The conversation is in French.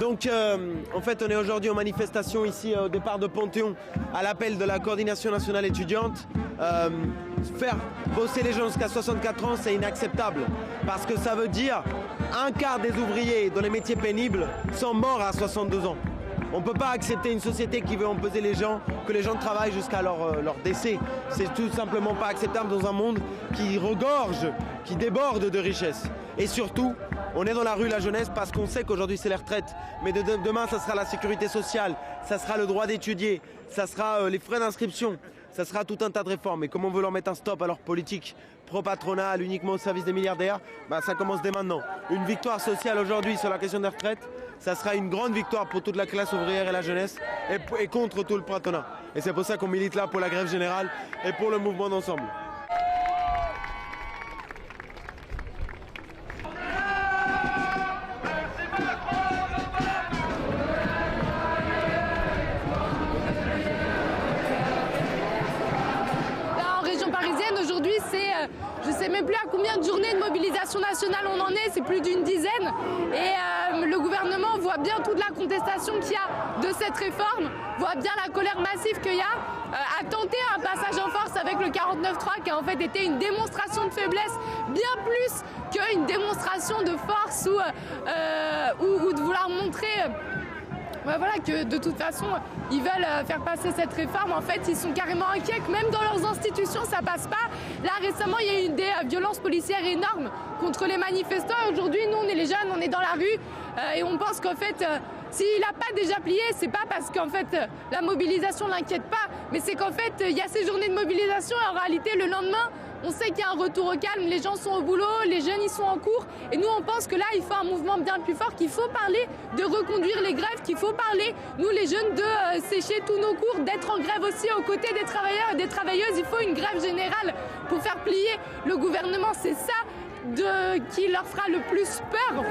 Donc en fait on est aujourd'hui en manifestation ici au départ de Panthéon à l'appel de la coordination nationale étudiante. Faire bosser les gens jusqu'à 64 ans, c'est inacceptable parce que ça veut dire un quart des ouvriers dans les métiers pénibles sont morts à 62 ans. On ne peut pas accepter une société qui veut imposer que les gens travaillent jusqu'à leur décès. C'est tout simplement pas acceptable dans un monde qui regorge, qui déborde de richesses. Et surtout, on est dans la rue, la jeunesse, parce qu'on sait qu'aujourd'hui c'est les retraites. Mais demain, ça sera la sécurité sociale, ça sera le droit d'étudier, ça sera les frais d'inscription, ça sera tout un tas de réformes. Et comme on veut leur mettre un stop à leur politique pro-patronale, uniquement au service des milliardaires, ça commence dès maintenant. Une victoire sociale aujourd'hui sur la question des retraites, ça sera une grande victoire pour toute la classe ouvrière et la jeunesse et contre tout le patronat. Et c'est pour ça qu'on milite là pour la grève générale et pour le mouvement d'ensemble. Je ne sais même plus à combien de journées de mobilisation nationale on en est, c'est plus d'une dizaine. Et le gouvernement voit bien toute la contestation qu'il y a de cette réforme, voit bien la colère massive qu'il y a, a tenté un passage en force avec le 49.3 qui a en fait été une démonstration de faiblesse, bien plus qu'une démonstration de force ou de vouloir montrer... voilà, que de toute façon, ils veulent faire passer cette réforme. En fait, ils sont carrément inquiets que même dans leurs institutions, ça passe pas. Là, récemment, il y a eu des violences policières énormes contre les manifestants. Aujourd'hui, nous, on est les jeunes, on est dans la rue et on pense qu'en fait, s'il n'a pas déjà plié, c'est pas parce qu'en fait, la mobilisation l'inquiète pas, mais c'est qu'en fait, il y a ces journées de mobilisation et en réalité, le lendemain, on sait qu'il y a un retour au calme, les gens sont au boulot, les jeunes ils sont en cours et nous on pense que là il faut un mouvement bien plus fort, qu'il faut parler de reconduire les grèves, qu'il faut parler, nous les jeunes, de sécher tous nos cours, d'être en grève aussi aux côtés des travailleurs et des travailleuses. Il faut une grève générale pour faire plier le gouvernement, c'est ça qui leur fera le plus peur.